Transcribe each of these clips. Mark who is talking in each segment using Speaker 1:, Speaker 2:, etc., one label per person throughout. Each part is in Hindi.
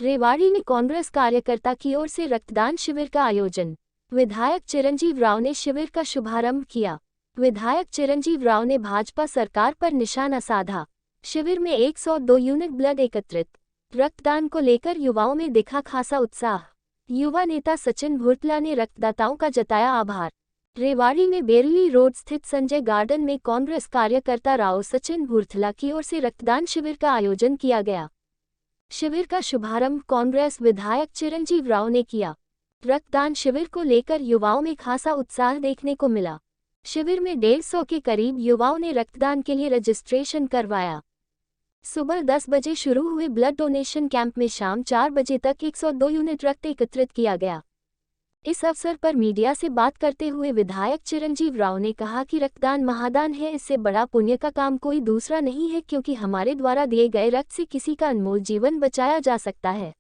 Speaker 1: रेवाड़ी में कांग्रेस कार्यकर्ता की ओर से रक्तदान शिविर का आयोजन। विधायक चिरंजीव राव ने शिविर का शुभारंभ किया। विधायक चिरंजीव राव ने भाजपा सरकार पर निशाना साधा। शिविर में 102 यूनिट ब्लड एकत्रित। रक्तदान को लेकर युवाओं में दिखा खासा उत्साह। युवा नेता सचिन भुर्तला ने रक्तदाताओं का जताया आभार। रेवाड़ी में बेरली रोड स्थित संजय गार्डन में कांग्रेस कार्यकर्ता राव सचिन भुर्तला की ओर से रक्तदान शिविर का आयोजन किया गया। शिविर का शुभारंभ कांग्रेस विधायक चिरंजीव राव ने किया। रक्तदान शिविर को लेकर युवाओं में खासा उत्साह देखने को मिला। शिविर में 150 के करीब युवाओं ने रक्तदान के लिए रजिस्ट्रेशन करवाया। सुबह 10 बजे शुरू हुए ब्लड डोनेशन कैंप में शाम 4 बजे तक 102 यूनिट रक्त एकत्रित किया गया। इस अवसर पर मीडिया से बात करते हुए विधायक चिरंजीव राव ने कहा कि रक्तदान महादान है, इससे बड़ा पुण्य का काम कोई दूसरा नहीं है, क्योंकि हमारे द्वारा दिए गए रक्त से किसी का अनमोल जीवन बचाया जा सकता है।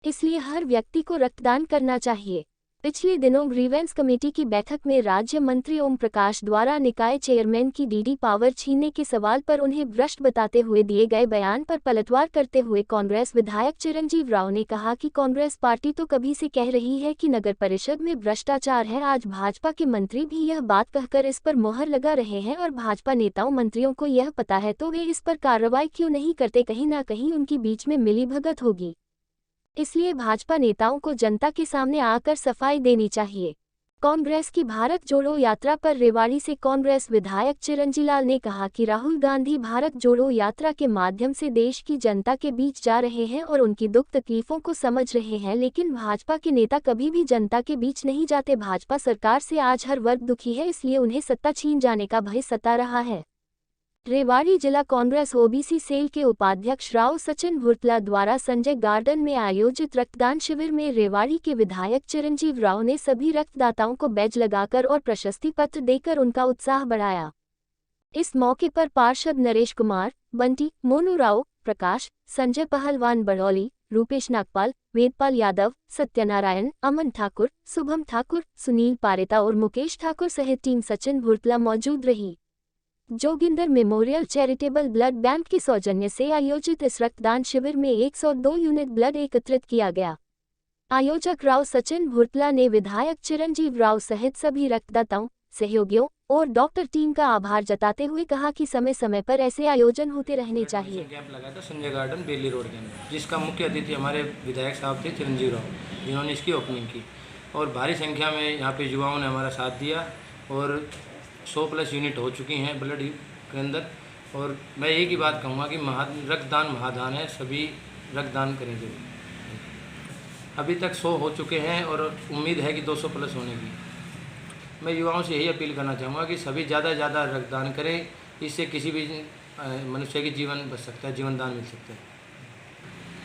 Speaker 1: इसलिए हर व्यक्ति को रक्तदान करना चाहिए। पिछले दिनों ग्रीवेंस कमेटी की बैठक में राज्य मंत्री ओम प्रकाश द्वारा निकाय चेयरमैन की डीडी पावर छीनने के सवाल पर उन्हें भ्रष्ट बताते हुए दिए गए बयान पर पलटवार करते हुए कांग्रेस विधायक चिरंजीव राव ने कहा कि कांग्रेस पार्टी तो कभी से कह रही है कि नगर परिषद में भ्रष्टाचार है। आज भाजपा के मंत्री भी यह बात कहकर इस पर मोहर लगा रहे हैं और भाजपा नेताओं मंत्रियों को यह पता है तो वे इस पर कार्रवाई क्यों नहीं करते। कहीं ना कहीं उनकी बीच में मिलीभगत होगी। इसलिए भाजपा नेताओं को जनता के सामने आकर सफाई देनी चाहिए। कांग्रेस की भारत जोड़ो यात्रा पर रेवाड़ी से कांग्रेस विधायक चिरंजीव लाल ने कहा कि राहुल गांधी भारत जोड़ो यात्रा के माध्यम से देश की जनता के बीच जा रहे हैं और उनकी दुख तकलीफों को समझ रहे हैं, लेकिन भाजपा के नेता कभी भी जनता के बीच नहीं जाते। भाजपा सरकार से आज हर वर्ग दुखी है, इसलिए उन्हें सत्ता छीन जाने का भय सता रहा है। रेवाड़ी जिला कांग्रेस ओबीसी सेल के उपाध्यक्ष राव सचिन भुर्तला द्वारा संजय गार्डन में आयोजित रक्तदान शिविर में रेवाड़ी के विधायक चिरंजीव राव ने सभी रक्तदाताओं को बैज लगाकर और प्रशस्ति पत्र देकर उनका उत्साह बढ़ाया। इस मौके पर पार्षद नरेश कुमार, बंटी, मोनू राव, प्रकाश, संजय पहलवान बड़ौली, रूपेश नागपाल, वेदपाल यादव, सत्यनारायण, अमन ठाकुर, शुभम ठाकुर, सुनील पारेता और मुकेश ठाकुर सहित टीम सचिन भुर्तला मौजूद रही। Joginder memorial charitable blood bank के सौजन्य से आयोजित इस रक्तदान शिविर में 102 यूनिट ब्लड एकत्रित किया गया। आयोजक राव सचिन भुर्तला ने विधायक चिरंजीव राव सहित सभी रक्तदाताओं, सहयोगियों और डॉक्टर टीम का आभार जताते हुए कहा कि समय समय पर ऐसे आयोजन होते रहने चाहिए।
Speaker 2: कैंप लगाया था संजय गार्डन बेली रोड के अंदर, जिसका मुख्य अतिथि हमारे विधायक साहब थे चिरंजीव राव, जिन्होंने इसकी ओपनिंग की और भारी संख्या में यहाँ पे युवाओं ने हमारा साथ दिया और 100+ यूनिट हो चुकी हैं ब्लड के अंदर। और मैं एक ही बात कहूँगा कि रक्तदान महादान है, सभी रक्तदान करेंगे। अभी तक 100 हो चुके हैं और उम्मीद है कि 200+ होने की। मैं युवाओं से यही अपील करना चाहूँगा कि सभी ज़्यादा से ज़्यादा रक्तदान करें, इससे किसी भी मनुष्य की जीवन बच सकता है, जीवन दान मिल सकता है।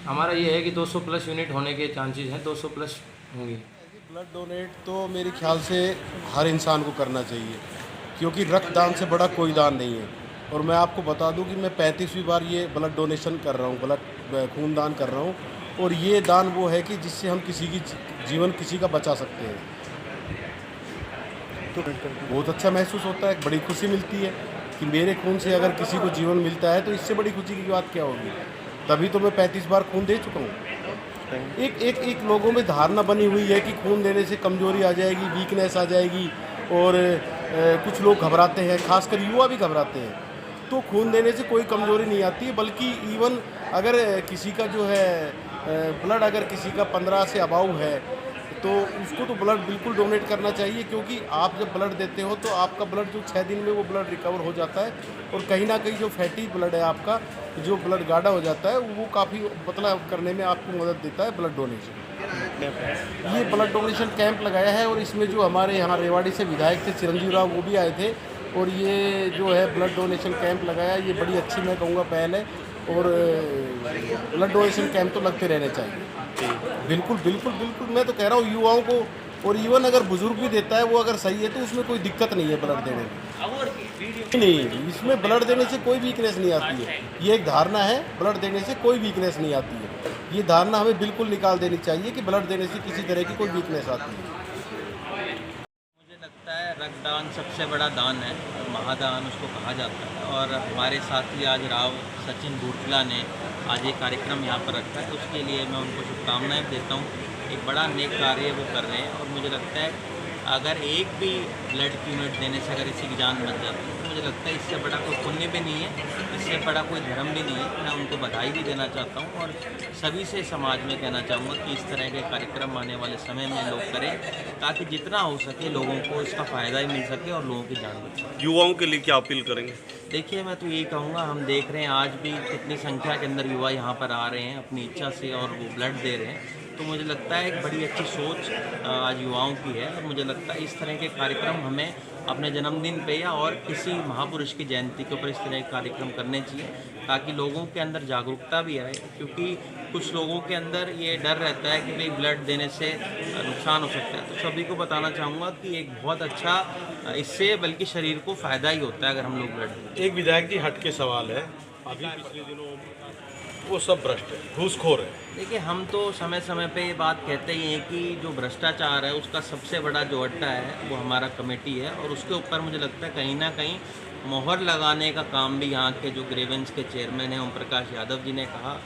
Speaker 2: हमारा ये है कि 200+ यूनिट होने के चांसेस हैं, 200+ होंगे।
Speaker 3: ब्लड डोनेट तो मेरे ख्याल से हर इंसान को करना चाहिए, क्योंकि रक्तदान से बड़ा कोई दान नहीं है। और मैं आपको बता दूं कि मैं 35वीं बार ये ब्लड डोनेशन कर रहा हूँ, ब्लड खून दान कर रहा हूँ। और ये दान वो है कि जिससे हम किसी की जीवन किसी का बचा सकते हैं। तो बहुत अच्छा महसूस होता है, बड़ी खुशी मिलती है कि मेरे खून से अगर किसी को जीवन मिलता है तो इससे बड़ी खुशी की बात क्या होगी। तभी तो मैं 35 बार खून दे चुका हूँ। एक लोगों में धारणा बनी हुई है कि खून देने से कमजोरी आ जाएगी, वीकनेस आ जाएगी और कुछ लोग घबराते हैं, खासकर युवा भी घबराते हैं। तो खून देने से कोई कमजोरी नहीं आती है, बल्कि इवन अगर किसी का जो है ब्लड अगर किसी का 15 से अबाउ है तो उसको तो ब्लड बिल्कुल डोनेट करना चाहिए, क्योंकि आप जब ब्लड देते हो तो आपका ब्लड जो 6 दिन में वो ब्लड रिकवर हो जाता है और कहीं ना कहीं जो फैटी ब्लड है आपका, जो ब्लड गाढ़ा हो जाता है, वो काफ़ी पतला करने में आपको मदद देता है ब्लड डोनेशन। ये ब्लड डोनेशन कैंप लगाया है और इसमें जो हमारे यहाँ रेवाड़ी से विधायक थे चिरंजीव राव, वो भी आए थे। और ये जो है ब्लड डोनेशन कैंप लगाया, ये बड़ी अच्छी मैं कहूँगा पहल है। और ब्लड डोनेशन कैंप तो लगते रहने चाहिए। बिल्कुल बिल्कुल बिल्कुल, मैं तो कह रहा हूँ युवाओं को, और इवन अगर बुजुर्ग भी देता है वो अगर सही है तो उसमें कोई दिक्कत नहीं है ब्लड देने में। नहीं, इसमें ब्लड देने से कोई वीकनेस नहीं आती है। ये एक धारणा है, ब्लड देने से कोई वीकनेस नहीं आती है। ये धारणा हमें बिल्कुल निकाल देनी चाहिए कि ब्लड देने से किसी तरह की कोई वीकनेस आती है।
Speaker 4: मुझे लगता है रक्तदान सबसे बड़ा दान है, महादान उसको कहा जाता है। और हमारे साथी आज राव सचिन भुर्तला ने आज ये कार्यक्रम यहाँ पर रखा है, उसके लिए मैं उनको शुभकामनाएं देता हूँ। एक बड़ा नेक कार्य वो कर रहे हैं और मुझे लगता है अगर एक भी ब्लड की यूनिट देने से अगर किसी की जान बच जाती है तो मुझे लगता है इससे बड़ा कोई पुण्य भी नहीं है, इससे बड़ा कोई धर्म भी नहीं है। मैं उनको बधाई भी देना चाहता हूँ और सभी से समाज में कहना चाहूँगा कि इस तरह के कार्यक्रम आने वाले समय में लोग करें ताकि जितना हो सके लोगों को इसका फ़ायदा ही मिल सके और लोगों की जान बच सके।
Speaker 5: युवाओं के लिए क्या अपील करेंगे?
Speaker 4: देखिए, मैं तो यही कहूँगा, हम देख रहे हैं आज भी कितनी संख्या के अंदर युवा यहाँ पर आ रहे हैं अपनी इच्छा से और वो ब्लड दे रहे हैं। तो मुझे लगता है एक बड़ी अच्छी सोच आज युवाओं की है और मुझे लगता है इस तरह के कार्यक्रम हमें अपने जन्मदिन पे या और किसी महापुरुष की जयंती के ऊपर इस तरह के कार्यक्रम करने चाहिए ताकि लोगों के अंदर जागरूकता भी आए, क्योंकि कुछ लोगों के अंदर ये डर रहता है कि भाई ब्लड देने से नुकसान हो सकता है। तो सभी को बताना चाहूँगा कि एक बहुत अच्छा इससे बल्कि शरीर को फ़ायदा ही होता है अगर हम लोग ब्लड दें।
Speaker 5: एक विधायक जी हट के सवाल है, अभी पिछले दिनों वो सब भ्रष्ट है, घूसखोर है।
Speaker 4: देखिए, हम तो समय समय पे ये बात कहते ही हैं कि जो भ्रष्टाचार है उसका सबसे बड़ा जो अड्डा है वो हमारा कमेटी है और उसके ऊपर मुझे लगता है कहीं ना कहीं मोहर लगाने का काम भी यहाँ के जो ग्रेवेंस के चेयरमैन हैं ओम प्रकाश यादव जी ने कहा।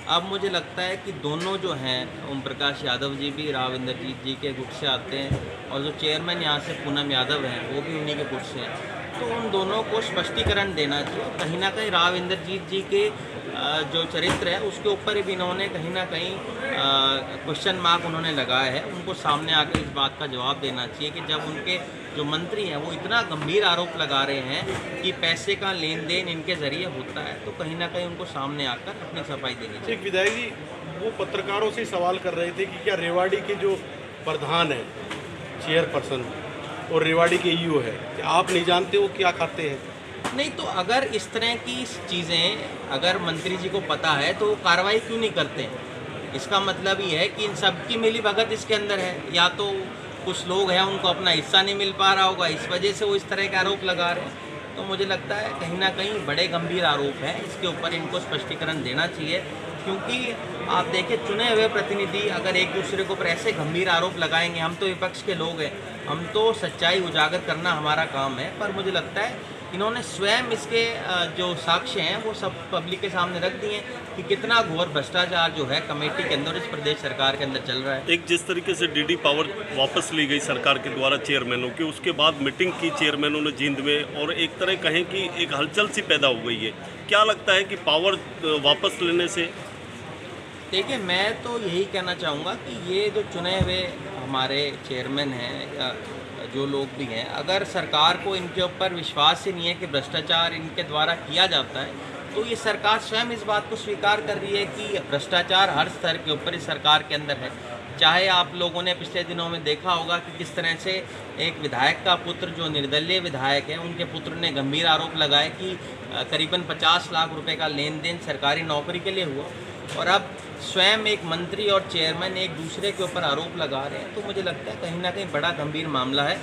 Speaker 4: अब मुझे लगता है कि दोनों जो हैं, ओम प्रकाश यादव जी भी राव इंद्रजीत जी के गुट से आते हैं और जो चेयरमैन यहाँ से पूनम यादव हैं वो भी उन्हीं के गुट से हैं, तो उन दोनों को स्पष्टीकरण देना चाहिए। कहीं ना कहीं राव इंद्रजीत जी के जो चरित्र है उसके ऊपर भी इन्होंने कहीं ना कहीं क्वेश्चन मार्क उन्होंने लगाया है, उनको सामने आकर इस बात का जवाब देना चाहिए कि जब उनके जो मंत्री हैं वो इतना गंभीर आरोप लगा रहे हैं कि पैसे का लेन देन इनके ज़रिए होता है, तो कहीं ना कहीं उनको सामने आकर अपनी सफाई देनी चाहिए।
Speaker 5: एक विधायक जी वो पत्रकारों से सवाल कर रहे थे कि क्या रेवाड़ी के जो प्रधान है, चेयरपर्सन और रेवाड़ी के ईओ है, क्या आप नहीं जानते वो क्या खाते हैं?
Speaker 4: नहीं, तो अगर इस तरह की चीज़ें अगर मंत्री जी को पता है तो वो कार्रवाई क्यों नहीं करते हैं? इसका मतलब ये है कि इन सब की मिली भगत इसके अंदर है, या तो कुछ लोग हैं उनको अपना हिस्सा नहीं मिल पा रहा होगा, इस वजह से वो इस तरह के आरोप लगा रहे हैं। तो मुझे लगता है कहीं ना कहीं बड़े गंभीर आरोप हैं, इसके ऊपर इनको स्पष्टीकरण देना चाहिए, क्योंकि आप देखिए चुने हुए प्रतिनिधि अगर एक दूसरे के ऊपर ऐसे गंभीर आरोप लगाएंगे, हम तो विपक्ष के लोग हैं, हम तो सच्चाई उजागर करना हमारा काम है, पर मुझे लगता है इन्होंने स्वयं इसके जो साक्ष्य हैं वो सब पब्लिक के सामने रख दिए कि कितना घोर भ्रष्टाचार जो है कमेटी के अंदर, इस प्रदेश सरकार के अंदर चल रहा है।
Speaker 5: एक जिस तरीके से डीडी पावर वापस ली गई सरकार के द्वारा चेयरमैनों की, उसके बाद मीटिंग की चेयरमैनों ने जींद में और एक तरह कहें कि एक हलचल सी पैदा हो गई है, क्या लगता है कि पावर वापस लेने से?
Speaker 4: देखिए, मैं तो यही कहना चाहूँगा कि ये जो चुने हुए हमारे चेयरमैन हैं या जो लोग भी हैं, अगर सरकार को इनके ऊपर विश्वास ही नहीं है कि भ्रष्टाचार इनके द्वारा किया जाता है, तो ये सरकार स्वयं इस बात को स्वीकार कर रही है कि भ्रष्टाचार हर स्तर के ऊपर इस सरकार के अंदर है। चाहे आप लोगों ने पिछले दिनों में देखा होगा कि किस तरह से एक विधायक का पुत्र, जो निर्दलीय विधायक है, उनके पुत्र ने गंभीर आरोप लगाए कि करीबन 50 लाख रुपए का लेन देन सरकारी नौकरी के लिए हुआ, और अब स्वयं एक मंत्री और चेयरमैन एक दूसरे के ऊपर आरोप लगा रहे हैं। तो मुझे लगता है कहीं ना कहीं बड़ा गंभीर मामला है।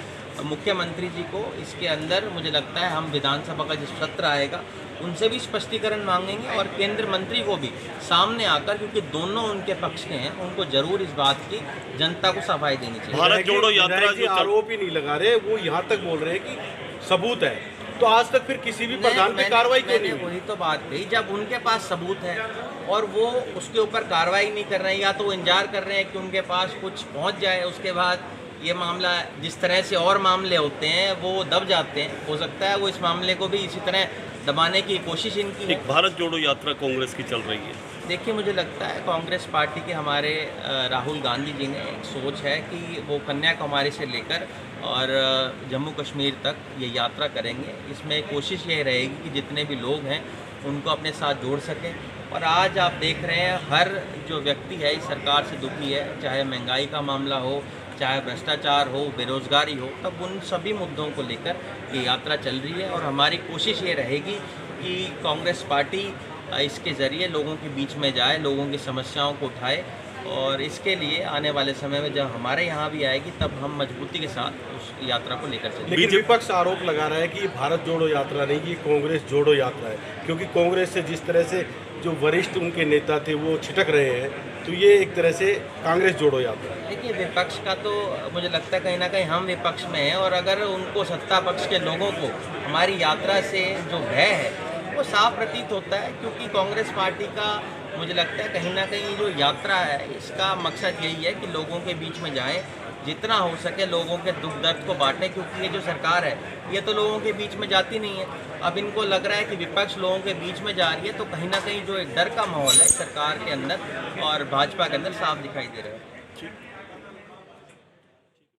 Speaker 4: मुख्यमंत्री जी को इसके अंदर मुझे लगता है हम विधानसभा का जो सत्र आएगा उनसे भी स्पष्टीकरण मांगेंगे और केंद्र मंत्री को भी सामने आकर, क्योंकि दोनों उनके पक्ष के हैं, उनको जरूर इस बात की जनता को सफाई देनी चाहिए।
Speaker 5: भारत जोड़ो यात्रा जो
Speaker 3: आरोप ही नहीं लगा रहे, वो यहाँ तक बोल रहे हैं कि सबूत है, तो आज तक फिर किसी भी प्रधान पे कार्रवाई क्यों नहीं हुई?
Speaker 4: वही तो बात कही, जब उनके पास सबूत है और वो उसके ऊपर कार्रवाई नहीं कर रहे हैं, या तो वो इंतजार कर रहे हैं कि उनके पास कुछ पहुंच जाए, उसके बाद ये मामला जिस तरह से और मामले होते हैं वो दब जाते हैं, हो सकता है वो इस मामले को भी इसी तरह दबाने की कोशिश इनकी है।
Speaker 5: एक भारत जोड़ो यात्रा कांग्रेस की चल रही है।
Speaker 4: देखिए, मुझे लगता है कांग्रेस पार्टी के हमारे राहुल गांधी जी ने एक सोच है कि वो कन्याकुमारी से लेकर और जम्मू कश्मीर तक ये यात्रा करेंगे। इसमें कोशिश ये रहेगी कि जितने भी लोग हैं उनको अपने साथ जोड़ सकें। और आज आप देख रहे हैं हर जो व्यक्ति है इस सरकार से दुखी है, चाहे महंगाई का मामला हो, चाहे भ्रष्टाचार हो, बेरोज़गारी हो, तब उन सभी मुद्दों को लेकर ये यात्रा चल रही है। और हमारी कोशिश ये रहेगी कि कांग्रेस पार्टी इसके ज़रिए लोगों के बीच में जाए, लोगों की समस्याओं को उठाए, और इसके लिए आने वाले समय में जब हमारे यहाँ भी आएगी तब हम मजबूती के साथ उस यात्रा को लेकर चलेंगे।
Speaker 3: लेकिन विपक्ष आरोप लगा रहा है कि ये भारत जोड़ो यात्रा नहीं, ये कांग्रेस जोड़ो यात्रा है, क्योंकि कांग्रेस से जिस तरह से जो वरिष्ठ उनके नेता थे वो छिटक रहे हैं, तो ये एक तरह से कांग्रेस जोड़ो यात्रा है।
Speaker 4: देखिए, विपक्ष का तो मुझे लगता है कहीं ना कहीं हम विपक्ष में हैं, और अगर उनको सत्ता पक्ष के लोगों को हमारी यात्रा से जो भय है वो साफ प्रतीत होता है, क्योंकि कांग्रेस पार्टी का मुझे लगता है कहीं ना कहीं जो यात्रा है इसका मकसद यही है कि लोगों के बीच में जाएं, जितना हो सके लोगों के दुख दर्द को बांटें, क्योंकि ये जो सरकार है ये तो लोगों के बीच में जाती नहीं है। अब इनको लग रहा है कि विपक्ष लोगों के बीच में जा रही है, तो कहीं ना कहीं जो एक डर का माहौल है सरकार के अंदर और भाजपा के अंदर साफ दिखाई दे रहा है।